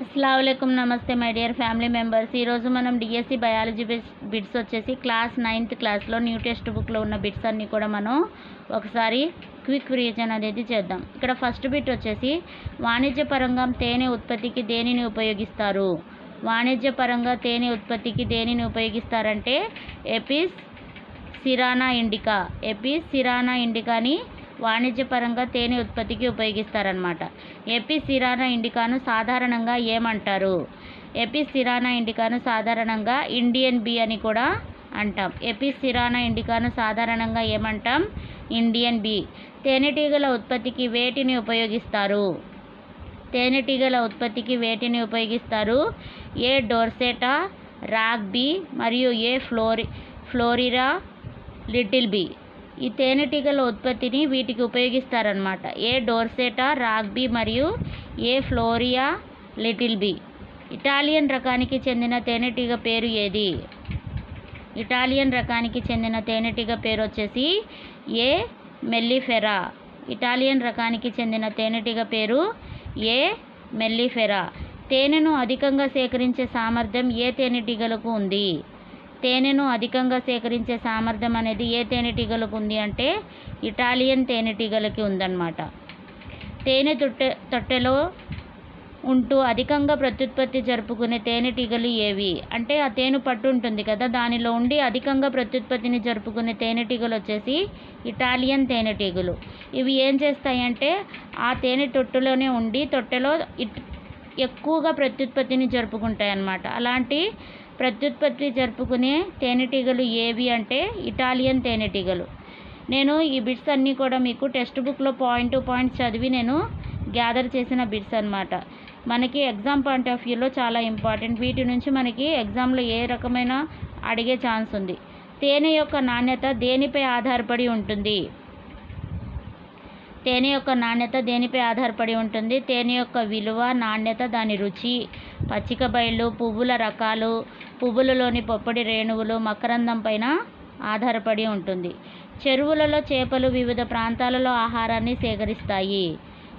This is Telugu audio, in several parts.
అస్సలాముఅలైకుం నమస్తే మై డియర్ ఫ్యామిలీ మెంబర్స్. ఈరోజు మనం డిఎస్సి బయాలజీ బిట్స్ వచ్చేసి క్లాస్ 9th క్లాస్లో న్యూ టెక్స్ట్ బుక్లో ఉన్న బిట్స్ అన్నీ కూడా మనం ఒకసారి క్విక్ రివిజన్ అనేది చేద్దాం. ఇక్కడ ఫస్ట్ బిట్ వచ్చేసి వాణిజ్యపరంగా తేనె ఉత్పత్తికి దేనిని ఉపయోగిస్తారు? వాణిజ్యపరంగా తేనె ఉత్పత్తికి దేనిని ఉపయోగిస్తారంటే ఎపిస్ సిరానా ఇండికా. ఎపిస్ సిరానా ఇండికాని వాణిజ్యపరంగా తేనె ఉత్పత్తికి ఉపయోగిస్తారనమాట. ఎపిస్ సిరానా ఇండికాను సాధారణంగా ఏమంటారు? ఎపిస్ సిరానా ఇండికాను సాధారణంగా ఇండియన్ బీ అని కూడా అంటాం. ఎపిస్ సిరానా ఇండికాను సాధారణంగా ఏమంటాం? Indian bee. తేనెటీగల ఉత్పత్తికి వేటిని ఉపయోగిస్తారు? తేనెటీగల ఉత్పత్తికి వేటిని ఉపయోగిస్తారు? ఏ డోర్సెటా, రాగ్ బీ మరియు ఏ ఫ్లోరిరా లిటిల్ బీ. ఈ తేనెటీగల ఉత్పత్తిని వీటికి ఉపయోగిస్తారనమాట. ఏ డోర్సెటా, రాగ్ బీ మరియు ఏ ఫ్లోరియా లిటిల్ బీ. ఇటాలియన్ రకానికి చెందిన తేనెటీగ పేరు ఏది? ఇటాలియన్ రకానికి చెందిన తేనెటీగ పేరు వచ్చేసి ఏ మెల్లిఫెరా. ఇటాలియన్ రకానికి చెందిన తేనెటీగ పేరు ఏ మెల్లిఫెరా. తేనెను అధికంగా సేకరించే సామర్థ్యం ఏ తేనెటీగలకు ఉంది? తేనెను అధికంగా సేకరించే సామర్థ్యం అనేది ఏ తేనెటీగలకు ఉంది అంటే ఇటాలియన్ తేనెటీగలకి ఉందన్నమాట. తేనె తొట్టెలో ఉంటూ అధికంగా ప్రత్యుత్పత్తి జరుపుకునే తేనెటీగలు ఏవి? అంటే ఆ తేనె పట్టు ఉంటుంది కదా, దానిలో ఉండి అధికంగా ప్రత్యుత్పత్తిని జరుపుకునే తేనెటీగలు వచ్చేసి ఇటాలియన్ తేనెటీగలు. ఇవి ఏం చేస్తాయంటే ఆ తేనె తొట్టులోనే ఉండి తొట్టెలో ఎక్కువగా ప్రత్యుత్పత్తిని జరుపుకుంటాయి అన్నమాట. అలాంటి ప్రత్యుత్పత్తి జరుపుకునే తేనెటీగలు ఏవి అంటే ఇటాలియన్ తేనెటీగలు. నేను ఈ బిట్స్ అన్నీ కూడా మీకు టెక్స్ట్ బుక్లో పాయింట్ టు పాయింట్ చదివి నేను గ్యాదర్ చేసిన బిట్స్ అన్నమాట. మనకి ఎగ్జామ్ పాయింట్ ఆఫ్ వ్యూలో చాలా ఇంపార్టెంట్. వీటి నుంచి మనకి ఎగ్జామ్లో ఏ రకమైన అడిగే ఛాన్స్ ఉంది. తేనె యొక్క నాణ్యత దేనిపై ఆధారపడి ఉంటుంది? తేనె యొక్క నాణ్యత దేనిపై ఆధారపడి ఉంటుంది? తేనె యొక్క విలువ, నాణ్యత, దాని రుచి, పచ్చిక బయళ్ళు, పువ్వుల రకాలు, పువ్వులలోని పొప్పడి రేణువులు, మకరందం పైన ఆధారపడి ఉంటుంది. చెరువులలో చేపలు వివిధ ప్రాంతాలలో ఆహారాన్ని సేకరిస్తాయి.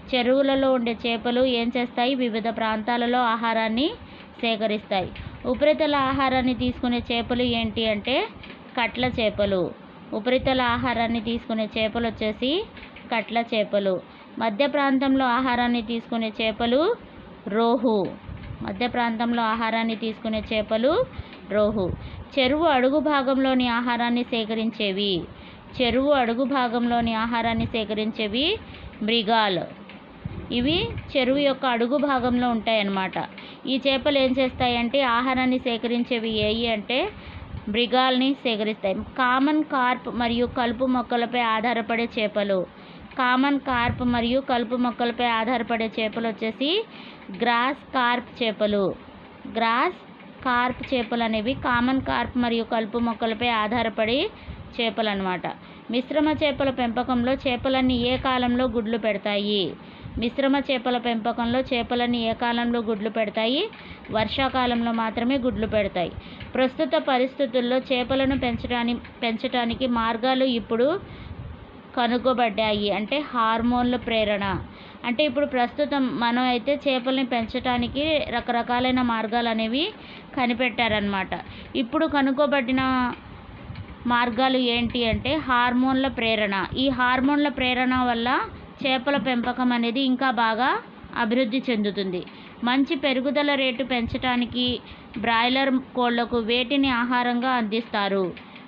చెరువులలో ఉండే చేపలు ఏం చేస్తాయి? వివిధ ప్రాంతాలలో ఆహారాన్ని సేకరిస్తాయి. ఉపరితల ఆహారాన్ని తీసుకునే చేపలు ఏంటి అంటే కట్ల చేపలు. ఉపరితల ఆహారాన్ని తీసుకునే చేపలు వచ్చేసి కట్ల చేపలు. మధ్య ప్రాంతంలో ఆహారాన్ని తీసుకునే చేపలు రోహు. మధ్య ప్రాంతంలో ఆహారాన్ని తీసుకునే చేపలు రోహు. చెరువు అడుగు భాగంలోని ఆహారాన్ని సేకరించేవి. చెరువు అడుగు భాగంలోని ఆహారాన్ని సేకరించేవి మృగాల్. ఇవి చెరువు యొక్క అడుగు భాగంలో ఉంటాయన్నమాట. ఈ చేపలు ఏం చేస్తాయంటే ఆహారాన్ని సేకరించేవి ఏవి అంటే మృగాల్ని సేకరిస్తాయి. కామన్ కార్ప్ మరియు కలుపు మొక్కలపై ఆధారపడే చేపలు. కామన్ కార్ప్ మరియు కలుపు మొక్కలపై ఆధారపడే చేపలు వచ్చేసి గ్రాస్ కార్ప్ చేపలు. గ్రాస్ కార్ప్ చేపలు అనేవి కామన్ కార్ప్ మరియు కలుపు మొక్కలపై ఆధారపడి చేపలు అన్నమాట. మిశ్రమ చేపల పెంపకంలో చేపలన్నీ ఏ కాలంలో గుడ్లు పెడతాయి? మిశ్రమ చేపల పెంపకంలో చేపలన్నీ ఏ కాలంలో గుడ్లు పెడతాయి? వర్షాకాలంలో మాత్రమే గుడ్లు పెడతాయి. ప్రస్తుత పరిస్థితుల్లో చేపలను పెంచడానికి మార్గాలు ఇప్పుడు కనుగొబడ్డాయి. అంటే హార్మోన్ల ప్రేరణ. అంటే ఇప్పుడు ప్రస్తుతం మనం అయితే చేపల్ని పెంచడానికి రకరకాలైన మార్గాలు అనేవి కనిపెట్టారనమాట. ఇప్పుడు కనుగొబడిన మార్గాలు ఏంటి అంటే హార్మోన్ల ప్రేరణ. ఈ హార్మోన్ల ప్రేరణ వల్ల చేపల పెంపకం అనేది ఇంకా బాగా అభివృద్ధి చెందుతుంది. మంచి పెరుగుదల రేటు పెంచడానికి బ్రాయిలర్ కోళ్లకు వేటిని ఆహారంగా అందిస్తారు?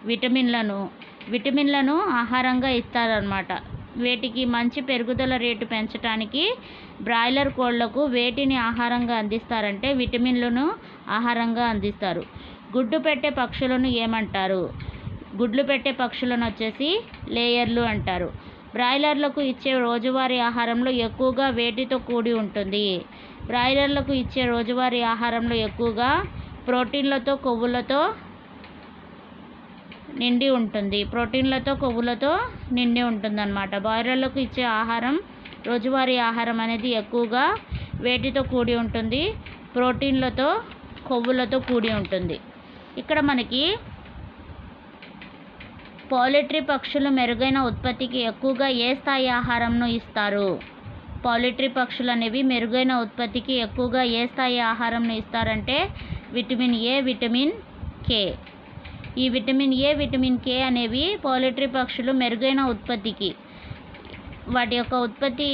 విటమిన్లను ఆహారంగా ఇస్తారన్నమాట. వేటికి మంచి పెరుగుదల రేటు పెంచడానికి బ్రాయిలర్ కోళ్లకు వేటిని ఆహారంగా అందిస్తారంటే విటమిన్లను ఆహారంగా అందిస్తారు. గుడ్డు పెట్టే పక్షులను ఏమంటారు? గుడ్లు పెట్టే పక్షులను వచ్చేసి లేయర్లు అంటారు. బ్రాయిలర్లకు ఇచ్చే రోజువారీ ఆహారంలో ఎక్కువగా వేటితో కూడి ఉంటుంది? బ్రాయిలర్లకు ఇచ్చే రోజువారీ ఆహారంలో ఎక్కువగా ప్రోటీన్లతో, కొవ్వులతో నిండి ఉంటుంది. ప్రోటీన్లతో, కొవ్వులతో నిండి ఉంటుందన్నమాట. బ్రాయిలర్లకు ఇచ్చే ఆహారం, రోజువారీ ఆహారం అనేది ఎక్కువగా వేటితో కూడి ఉంటుంది? ప్రోటీన్లతో, కొవ్వులతో కూడి ఉంటుంది. ఇక్కడ మనకి పౌల్ట్రీ పక్షులు మెరుగైన ఉత్పత్తికి ఎక్కువగా ఏ స్థాయి ఆహారంను ఇస్తారు? పౌల్ట్రీ పక్షులు అనేవి మెరుగైన ఉత్పత్తికి ఎక్కువగా ఏ స్థాయి ఆహారంను ఇస్తారంటే విటమిన్ ఏ, విటమిన్ కే. ఈ విటమిన్ ఏ, విటమిన్ కే అనేవి పౌల్ట్రీ పక్షులు మెరుగైన ఉత్పత్తికి, వాటి యొక్క ఉత్పత్తి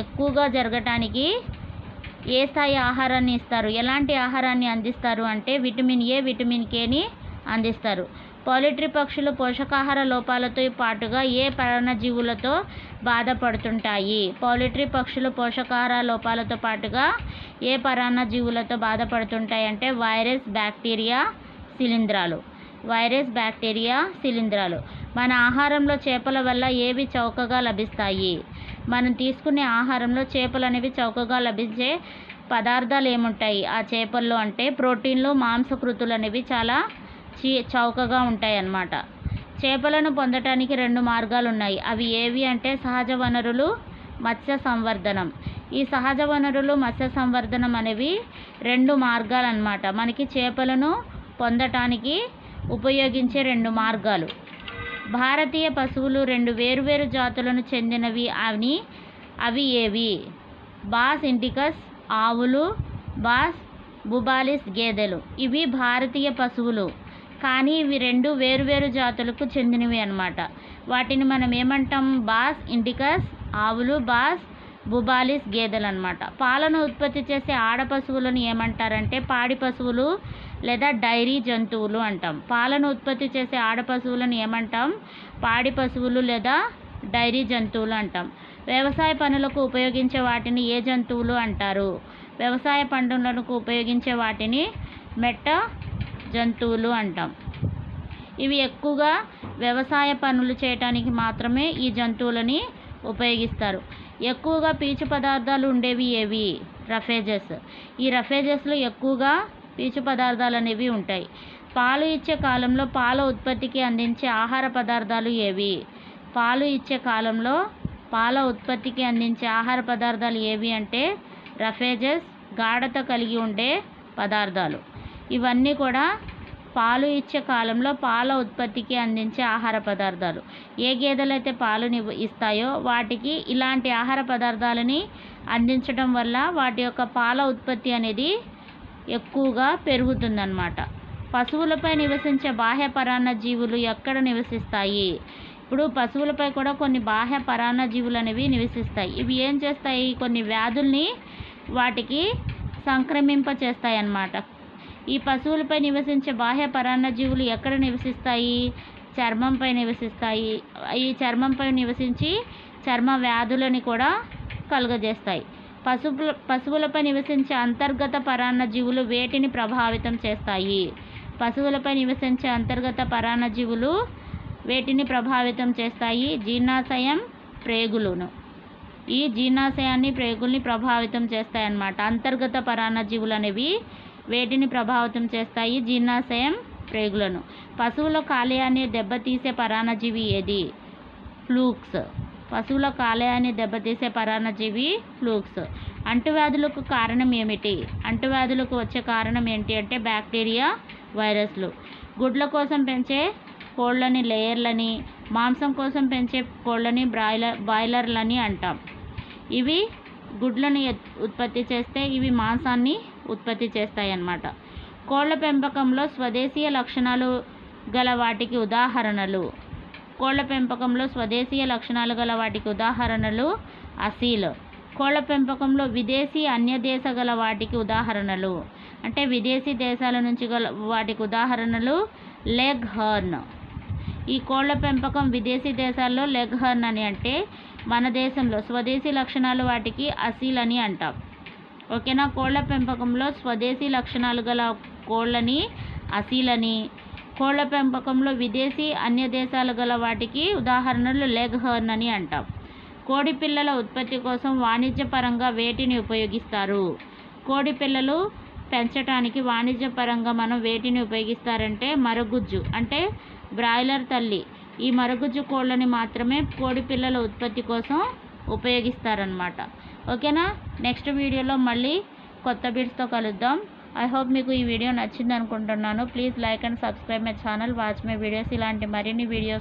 ఎక్కువగా జరగటానికి ఏ స్థాయి ఆహారాన్ని ఇస్తారు, ఎలాంటి ఆహారాన్ని అందిస్తారు అంటే విటమిన్ ఏ, విటమిన్ కేని అందిస్తారు. పౌల్ట్రీ పక్షులు పోషకాహార లోపాలతో పాటుగా ఏ పరాన్నజీవులతో బాధపడుతుంటాయి? పౌల్ట్రీ పక్షులు పోషకాహార లోపాలతో పాటుగా ఏ పరాన్నజీవులతో బాధపడుతుంటాయి అంటే వైరస్, బ్యాక్టీరియా, శిలీంధ్రాలు. వైరస్, బ్యాక్టీరియా, శిలీంధ్రాలు. మన ఆహారంలో చేపల వల్ల ఏవి చౌకగా లభిస్తాయి? మనం తీసుకునే ఆహారంలో చేపలు అనేవి చౌకగా లభించే పదార్థాలు ఏముంటాయి ఆ చేపల్లో అంటే ప్రోటీన్లు, మాంసకృతులు అనేవి చాలా చౌకగా ఉంటాయి అన్నమాట. చేపలను పొందటానికి 2 మార్గాలు ఉన్నాయి. అవి ఏవి అంటే సహజ వనరులు, మత్స్య సంవర్ధనం. ఈ సహజ వనరులు, మత్స్య సంవర్ధనం అనేవి 2 మార్గాలు అన్నమాట. మనకి చేపలను పొందటానికి ఉపయోగించే 2 మార్గాలు. భారతీయ పశువులు 2 వేరువేరు జాతులను చెందినవి అవి ఏవి? బాస్ ఇండికస్ ఆవులు, బాస్ బుబాలిస్ గేదెలు. ఇవి భారతీయ పశువులు, కానీ ఇవి 2 వేరువేరు జాతులకు చెందినవి అన్నమాట. వాటిని మనం ఏమంటాం? బాస్ ఇండికస్ ఆవులు, బాస్ బుబాలిస్ గేదెలు అన్నమాట. పాలను ఉత్పత్తి చేసే ఆడ పశువులను ఏమంటారంటే పాడి పశువులు లేదా డైరీ జంతువులు అంటాం. పాలను ఉత్పత్తి చేసే ఆడ పశువులను ఏమంటాం? పాడి పశువులు లేదా డైరీ జంతువులు అంటాం. వ్యవసాయ పనులకు ఉపయోగించే వాటిని ఏ జంతువులు అంటారు? వ్యవసాయ పనులకు ఉపయోగించే వాటిని మెట్ట జంతువులు అంటాం. ఇవి ఎక్కువగా వ్యవసాయ పనులు చేయటానికి మాత్రమే ఈ జంతువులని ఉపయోగిస్తారు. ఎక్కువగా పీచు పదార్థాలు ఉండేవి ఏవి? రఫేజెస్. ఈ రఫేజెస్లో ఎక్కువగా పీచు పదార్థాలు అనేవి ఉంటాయి. పాలు ఇచ్చే కాలంలో పాల ఉత్పత్తికి అందించే ఆహార పదార్థాలు ఏవి? పాలు ఇచ్చే కాలంలో పాల ఉత్పత్తికి అందించే ఆహార పదార్థాలు ఏవి అంటే రఫేజెస్, గాఢత కలిగి ఉండే పదార్థాలు. ఇవన్నీ కూడా పాలు ఇచ్చే కాలంలో పాల ఉత్పత్తికి అందించే ఆహార పదార్థాలు. ఏ గేదెలైతే పాలుని ఇస్తాయో వాటికి ఇలాంటి ఆహార పదార్థాలని అందించడం వల్ల వాటి యొక్క పాల ఉత్పత్తి అనేది ఎక్కువగా పెరుగుతుందన్నమాట. పశువులపై నివసించే బాహ్య పరాన్న జీవులు ఎక్కడ నివసిస్తాయి? ఇప్పుడు పశువులపై కూడా కొన్ని బాహ్య పరాన్న జీవులు అనేవి నివసిస్తాయి. ఇవి ఏం చేస్తాయి? కొన్ని వ్యాధుల్ని వాటికి సంక్రమింప చేస్తాయి అన్నమాట. ఈ పశువులపై నివసించే బాహ్య పరాన్న జీవులు ఎక్కడ నివసిస్తాయి? చర్మంపై నివసిస్తాయి. ఈ చర్మంపై నివసించి చర్మ వ్యాధులని కూడా కలుగజేస్తాయి. పశువులపై నివసించే అంతర్గత పరాన్న జీవులు వేటిని ప్రభావితం చేస్తాయి? పశువులపై నివసించే అంతర్గత పరాన్న జీవులు వేటిని ప్రభావితం చేస్తాయి? జీర్ణాశయం, ప్రేగులను. ఈ జీర్ణాశయాన్ని, ప్రేగుల్ని ప్రభావితం చేస్తాయి అన్నమాట. అంతర్గత పరాన్న జీవులు అనేవి వేటిని ప్రభావితం చేస్తాయి? జీర్ణాశయం, ప్రేగులను. పశువుల కాలేయాన్ని దెబ్బతీసే పరాన్నజీవి ఏది? ఫ్లూక్స్. పశువుల కాలేయాన్ని దెబ్బతీసే పరాన్నజీవి ఫ్లూక్స్. అంటువ్యాధులకు కారణం ఏమిటి? అంటువ్యాధులకు వచ్చే కారణం ఏంటి అంటే బ్యాక్టీరియా, వైరస్లు. గుడ్ల కోసం పెంచే కోళ్ళని లేయర్లని, మాంసం కోసం పెంచే కోళ్ళని బాయిలర్లని అంటాం. ఇవి గుడ్లను ఉత్పత్తి చేస్తే ఇవి మాంసాన్ని ఉత్పత్తి చేస్తాయి అన్నమాట. కోళ్ళ పెంపకంలో స్వదేశీయ లక్షణాలు గల వాటికి ఉదాహరణలు. కోళ్ళ పెంపకంలో స్వదేశీయ లక్షణాలు గల వాటికి ఉదాహరణలు అసీల్. కోళ్ళ పెంపకంలో విదేశీ అన్యదేశ గల వాటికి ఉదాహరణలు అంటే విదేశీ దేశాల నుంచి గల వాటికి ఉదాహరణలు లెగ్ హార్న్. ఈ కోళ్ళ పెంపకం విదేశీ దేశాల్లో లెగ్ హార్న్ అని అంటే మన దేశంలో స్వదేశీ లక్షణాలు వాటికి అసీల్ అని అంటాం. ఓకేనా? కోళ్ళ పెంపకంలో స్వదేశీ లక్షణాలు గల కోళ్ళని అసీల్ అని, కోళ్ళ పెంపకంలో విదేశీ అన్య దేశాలు గల వాటికి ఉదాహరణలు లెగ్ హార్న్ అని అంటాం. కోడి పిల్లల ఉత్పత్తి కోసం వాణిజ్యపరంగా వేటిని ఉపయోగిస్తారు? కోడి పిల్లలు పెంచడానికి వాణిజ్యపరంగా మనం వేటిని ఉపయోగిస్తారంటే మరగుజ్జు అంటే బ్రాయిలర్ తల్లి. ఈ మరగుజ్జు కోళ్ళని మాత్రమే కోడి పిల్లల ఉత్పత్తి కోసం ఉపయోగిస్తారనమాట. ఓకేనా? నెక్స్ట్ వీడియోలో మళ్ళీ కొత్త బిట్స్తో కలుద్దాం. ఐ హోప్ మీకు ఈ వీడియో నచ్చింది అనుకుంటున్నాను. Please like and subscribe my channel, watch my videos. ఇలాంటి మరిన్ని వీడియోస్